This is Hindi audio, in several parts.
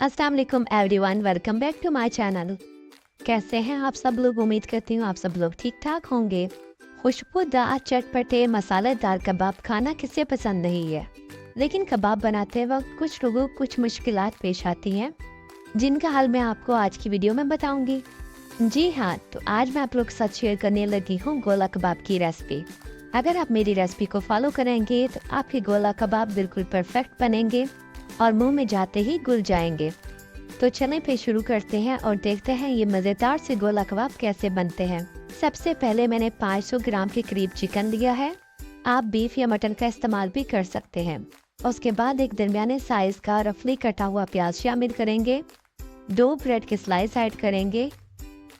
अस्सलाम वालेकुम everyone, welcome back to my channel. कैसे हैं आप सब लोग? उम्मीद करती हूँ आप सब लोग ठीक ठाक होंगे। खुशबूदार चटपटे मसालेदार कबाब खाना किसे पसंद नहीं है, लेकिन कबाब बनाते वक्त कुछ लोगों को कुछ मुश्किलात पेश आती हैं, जिनका हल मैं आपको आज की वीडियो में बताऊंगी। जी हाँ, तो आज मैं आप लोग के साथ शेयर करने लगी हूँ गोला कबाब की रेसिपी। अगर आप मेरी रेसिपी को फॉलो करेंगे तो आपके गोला कबाब बिल्कुल परफेक्ट बनेंगे और मुंह में जाते ही घुल जाएंगे। तो चलें फिर शुरू करते हैं और देखते हैं ये मज़ेदार से गोला कबाब कैसे बनते हैं। सबसे पहले मैंने 500 ग्राम के करीब चिकन लिया है। आप बीफ या मटन का इस्तेमाल भी कर सकते हैं। उसके बाद एक दरमियाने साइज का रफली कटा हुआ प्याज शामिल करेंगे। 2 ब्रेड के स्लाइस ऐड करेंगे।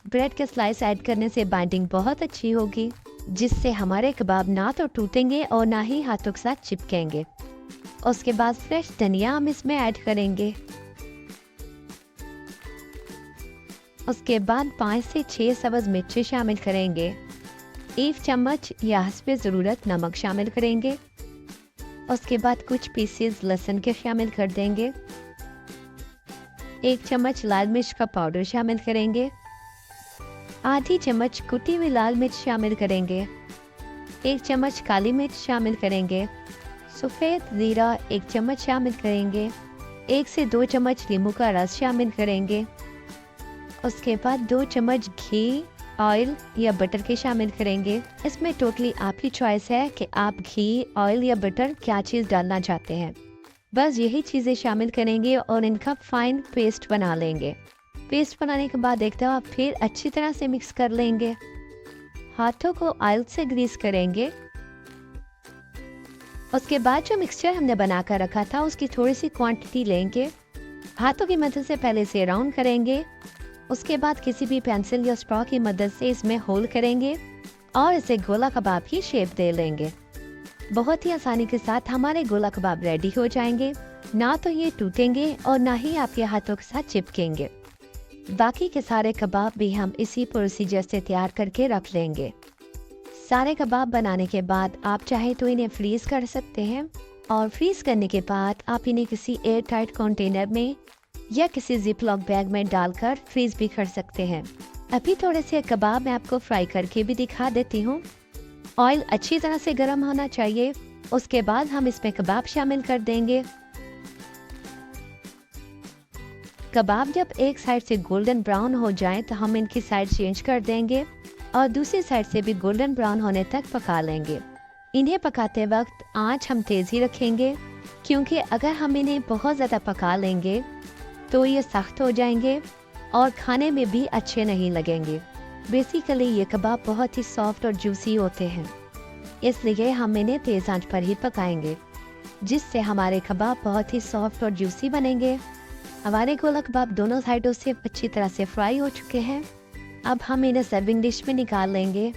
ब्रेड के स्लाइस ऐड करने से बाइंडिंग बहुत अच्छी होगी, जिससे हमारे कबाब ना तो टूटेंगे और ना ही हाथों के साथ चिपकेंगे। उसके बाद फ्रेश धनिया हम इसमें ऐड करेंगे। उसके बाद 5 से 6 सब्ज़ मिर्ची शामिल करेंगे। 1 चम्मच या हस्बे ज़रूरत नमक शामिल करेंगे। उसके बाद कुछ पीसेस लहसुन के शामिल कर देंगे। 1 चम्मच लाल मिर्च का पाउडर शामिल करेंगे। आधी चम्मच कुटी हुई लाल मिर्च शामिल करेंगे। 1 चम्मच काली मिर्च शामिल करेंगे। सफ़ेद ज़ीरा 1 चम्मच शामिल करेंगे। 1 से 2 चम्मच नींबू का रस शामिल करेंगे। उसके बाद 2 चम्मच घी, ऑयल या बटर के शामिल करेंगे। इसमें टोटली आपकी चॉइस है कि आप घी, ऑयल या बटर क्या चीज़ डालना चाहते हैं। बस यही चीज़ें शामिल करेंगे और इनका फाइन पेस्ट बना लेंगे। पेस्ट बनाने के बाद एक दफ़ा फिर अच्छी तरह से मिक्स कर लेंगे। हाथों को ऑयल से ग्रीस करेंगे। उसके बाद जो मिक्सचर हमने बनाकर रखा था उसकी थोड़ी सी क्वांटिटी लेंगे। हाथों की मदद से पहले से राउंड करेंगे। उसके बाद किसी भी पेंसिल या स्ट्रॉ की मदद से इसमें होल करेंगे और इसे गोला कबाब की शेप दे लेंगे। बहुत ही आसानी के साथ हमारे गोला कबाब रेडी हो जाएंगे। ना तो ये टूटेंगे और ना ही आपके हाथों के साथ चिपकेंगे। बाकी के सारे कबाब भी हम इसी प्रोसीजर से तैयार करके रख लेंगे। सारे कबाब बनाने के बाद आप चाहे तो इन्हें फ्रीज कर सकते हैं और फ्रीज करने के बाद आप इन्हें किसी एयर टाइट कंटेनर में या किसी जिप लॉक बैग में डालकर फ्रीज भी कर सकते हैं। अभी थोड़े से कबाब मैं आपको फ्राई करके भी दिखा देती हूँ। ऑयल अच्छी तरह से गर्म होना चाहिए। उसके बाद हम इसमें कबाब शामिल कर देंगे। कबाब जब एक साइड से गोल्डन ब्राउन हो जाए तो हम इनकी साइड चेंज कर देंगे और दूसरी साइड से भी गोल्डन ब्राउन होने तक पका लेंगे। इन्हें पकाते वक्त आंच हम तेज़ ही रखेंगे, क्योंकि अगर हम इन्हें बहुत ज़्यादा पका लेंगे तो ये सख्त हो जाएंगे और खाने में भी अच्छे नहीं लगेंगे। बेसिकली ये कबाब बहुत ही सॉफ्ट और जूसी होते हैं, इसलिए हम इन्हें तेज़ आंच पर ही पकाएंगे, जिससे हमारे कबाब बहुत ही सॉफ्ट और जूसी बनेंगे। हमारे गोला कबाब दोनों साइडों से अच्छी तरह से फ्राई हो चुके हैं। अब हम इन्हें सर्विंग डिश में निकाल लेंगे।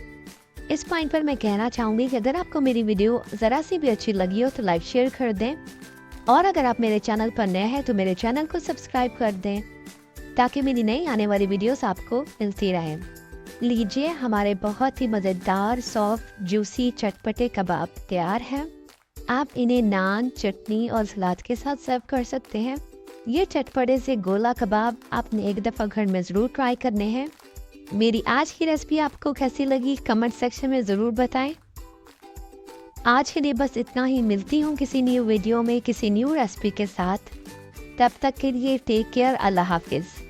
इस पॉइंट पर मैं कहना चाहूँगी कि अगर आपको मेरी वीडियो ज़रा सी भी अच्छी लगी हो तो लाइक शेयर कर दें, और अगर आप मेरे चैनल पर नए हैं तो मेरे चैनल को सब्सक्राइब कर दें, ताकि मेरी नई आने वाली वीडियोस आपको मिलती रहें। लीजिए, हमारे बहुत ही मज़ेदार सॉफ्ट जूसी चटपटे कबाब तैयार हैं। आप इन्हें नान, चटनी और सलाद के साथ सर्व कर सकते हैं। ये चटपटे से गोला कबाब आपने एक दफ़ा घर में ज़रूर ट्राई करने हैं। मेरी आज की रेसिपी आपको कैसी लगी कमेंट सेक्शन में ज़रूर बताएं। आज के लिए बस इतना ही। मिलती हूँ किसी न्यू वीडियो में किसी न्यू रेसिपी के साथ। तब तक के लिए टेक केयर। अल्लाह हाफिज़।